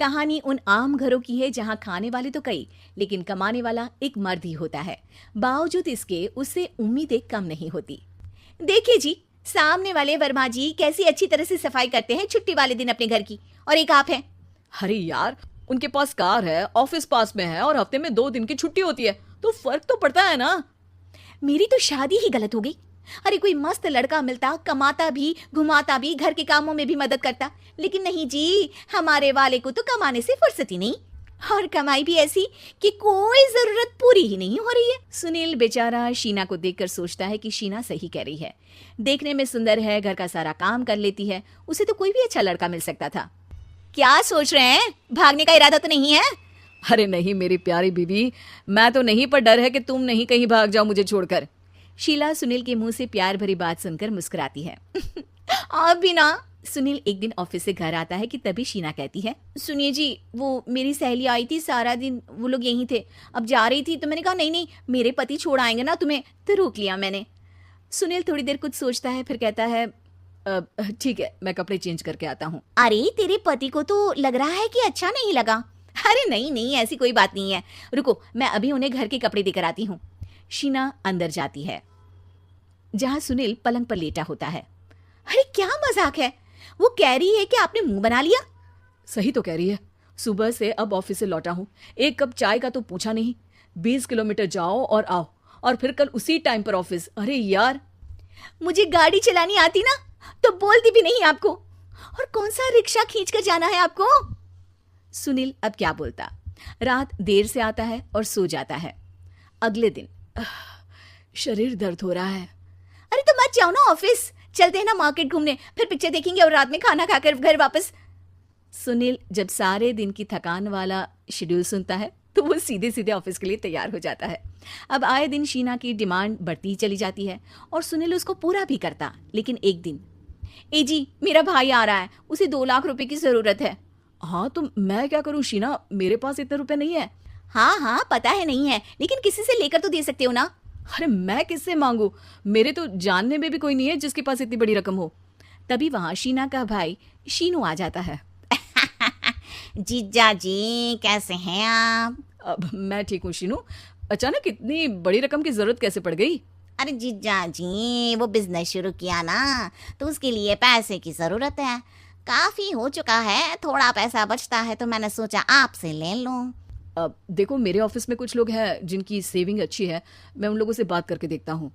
कहानी उन आम घरों की है जहां खाने वाले तो कई, लेकिन कमाने वाला एक मर्द ही होता है। बावजूद इसके उससे उम्मीदें कम नहीं होती। देखिए जी, सामने वाले वर्मा जी कैसी अच्छी तरह से सफाई करते हैं छुट्टी वाले दिन अपने घर की, और एक आप हैं। अरे यार, उनके पास कार है, ऑफिस पास में है और हफ्ते में 2 दिन की छुट्टी होती है, तो फर्क तो पड़ता है ना। मेरी तो शादी ही गलत हो गई। अरे कोई मस्त लड़का मिलता, कमाता भी, घुमाता भी, घर के कामों में भी मदद करता, लेकिन नहीं जी, हमारे वाले को तो कमाने से फुर्सत ही नहीं, और कमाई भी ऐसी कि कोई जरूरत पूरी ही नहीं हो रही है। सुनील बेचारा शीना को देखकर सोचता है कि शीना सही कह रही है। देखने में सुंदर है, घर का सारा काम कर लेती है, उसे तो कोई भी अच्छा लड़का मिल सकता था। क्या सोच रहे हैं? भागने का इरादा तो नहीं है? अरे नहीं मेरी प्यारी बीवी, मैं तो नहीं, पर डर है कि तुम नहीं कहीं भाग जाओ मुझे छोड़कर। शीला सुनील के मुंह से प्यार भरी बात सुनकर मुस्कुराती है। आप भी ना। सुनील एक दिन ऑफिस से घर आता है कि तभी शीना कहती है, सुनिए जी, वो मेरी सहेली आई थी, सारा दिन वो लोग यहीं थे, अब जा रही थी तो मैंने कहा नहीं नहीं, मेरे पति छोड़ आएंगे ना तुम्हें, तो रोक लिया मैंने। सुनील थोड़ी देर कुछ सोचता है, फिर कहता है, ठीक है, मैं कपड़े चेंज करके आता हूँ। अरे तेरे पति को तो लग रहा है कि अच्छा नहीं लगा। अरे नहीं नहीं, ऐसी कोई बात नहीं है, रुको मैं अभी उन्हें घर के कपड़े देकर आती हूँ। शीना अंदर जाती है जहां सुनील पलंग पर लेटा होता है। अरे क्या मजाक है, वो कह रही है कि आपने मुंह बना लिया। सही तो कह रही है, सुबह से अब ऑफिस से लौटा हूँ, एक कप चाय का तो पूछा नहीं, 20 किलोमीटर जाओ और आओ, और फिर कल उसी टाइम पर ऑफिस। अरे यार, मुझे गाड़ी चलानी आती ना तो बोलती भी नहीं आपको, और कौन सा रिक्शा खींच कर जाना है आपको। सुनील अब क्या बोलता। रात देर से आता है और सो जाता है। अगले दिन, शरीर दर्द हो रहा है। अरे तो मत जाओ ना ऑफिस, चलते हैं ना मार्केट घूमने, फिर पिक्चर देखेंगे और रात में खाना खाकर घर वापस। सुनील जब सारे दिन की थकान वाला शेड्यूल सुनता है तो वो सीधे सीधे ऑफिस के लिए तैयार हो जाता है। अब आए दिन शीना की डिमांड बढ़ती ही चली जाती है और सुनील उसको पूरा भी करता। लेकिन एक दिन, ए जी मेरा भाई आ रहा है, उसे 2 लाख रुपए की जरूरत है। हाँ तो मैं क्या करूँ शीना, मेरे पास इतने रुपए नहीं है। हाँ हाँ पता है नहीं है, लेकिन किसी से लेकर तो दे सकते हो ना। अरे मैं किससे मांगू, मेरे तो जानने में भी कोई नहीं है जिसके पास इतनी बड़ी रकम हो। तभी वहां शीना का भाई शीनू आ जाता है। जीजा जी कैसे हैं आप? अब मैं ठीक हूँ शीनू, अचानक इतनी बड़ी रकम की जरूरत कैसे पड़ गई? अरे जीजा जी, वो बिजनेस शुरू किया ना, तो उसके लिए पैसे की जरूरत है, काफी हो चुका है, थोड़ा पैसा बचता है तो मैंने सोचा आपसे ले लूं। अब देखो, मेरे ऑफिस में कुछ लोग हैं जिनकी सेविंग अच्छी है, मैं उन लोगों से बात करके देखता हूँ।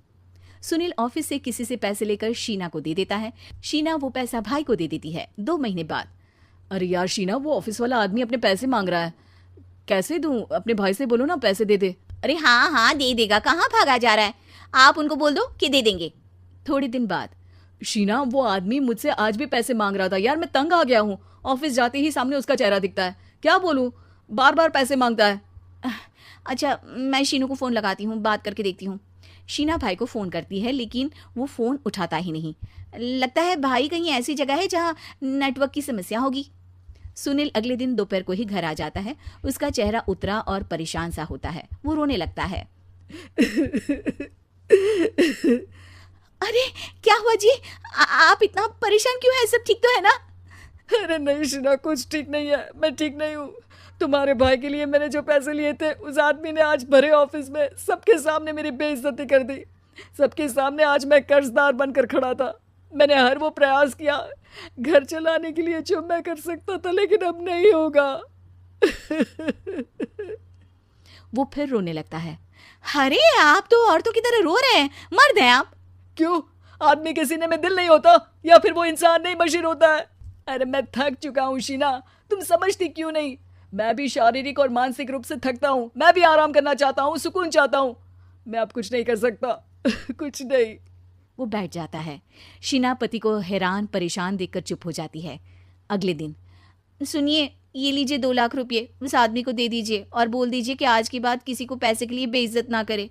सुनील ऑफिस से किसी से पैसे लेकर शीना को दे देता है। शीना वो पैसा भाई को दे देती है। 2 महीने बाद, अरे यार शीना, वो ऑफिस वाला आदमी अपने पैसे मांग रहा है, कैसे दूं? अपने भाई से बोलो ना पैसे दे दे। अरे हाँ हाँ दे देगा, कहाँ भागा जा रहा है, आप उनको बोल दो कि दे देंगे। थोड़े दिन बाद, शीना, वो आदमी मुझसे आज भी पैसे मांग रहा था यार, मैं तंग आ गया हूँ, ऑफिस जाते ही सामने उसका चेहरा दिखता है, क्या बोलूं, बार बार पैसे मांगता है। अच्छा मैं शीनू को फोन लगाती हूँ, बात करके देखती हूँ। शीना भाई को फोन करती है, लेकिन वो फोन उठाता ही नहीं। लगता है भाई कहीं ऐसी जगह है जहाँ नेटवर्क की समस्या होगी। सुनील अगले दिन दोपहर को ही घर आ जाता है। उसका चेहरा उतरा और परेशान सा होता है, वो रोने लगता है। अरे क्या हुआ जी, आप इतना परेशान क्यों हैं? सब ठीक तो है ना? अरे नहीं शीना, कुछ ठीक नहीं है, मैं ठीक नहीं हूँ। तुम्हारे भाई के लिए मैंने जो पैसे लिए थे, उस आदमी ने आज भरे ऑफिस में सबके सामने मेरी बेइज्जती कर दी। सबके सामने आज मैं कर्जदार बनकर खड़ा था। मैंने हर वो प्रयास किया घर चलाने के लिए जो मैं कर सकता था, लेकिन अब नहीं होगा। वो फिर रोने लगता है। अरे आप तो औरतों की तरह रो रहे हैं, मर्द हैं आप। क्यों, आदमी के सीने में दिल नहीं होता, या फिर वो इंसान नहीं मशीन होता है? अरे मैं थक चुका हूँ शीना, तुम समझती क्यों नहीं? मैं भी शारीरिक और मानसिक रूप से थकता हूँ, मैं भी आराम करना चाहता हूँ, सुकून चाहता हूँ। मैं अब कुछ नहीं कर सकता। कुछ नहीं। वो बैठ जाता है। शीना पति को हैरान परेशान देखकर चुप हो जाती है। अगले दिन, सुनिए ये लीजिए 2 लाख रुपये, उस आदमी को दे दीजिए और बोल दीजिए कि आज के बाद किसी को पैसे के लिए बेइज्जत ना करे।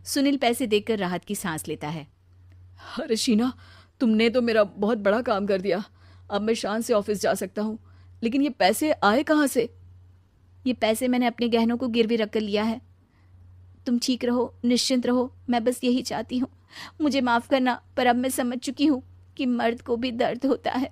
सुनील पैसे देखकर राहत की सांस लेता है। अरे शीना, तुमने तो मेरा बहुत बड़ा काम कर दिया, अब मैं शान से ऑफिस जा सकता हूँ, लेकिन ये पैसे आए कहाँ से? ये पैसे मैंने अपने गहनों को गिरवी रख कर लिया है। तुम ठीक रहो, निश्चिंत रहो, मैं बस यही चाहती हूँ। मुझे माफ करना, पर अब मैं समझ चुकी हूँ कि मर्द को भी दर्द होता है।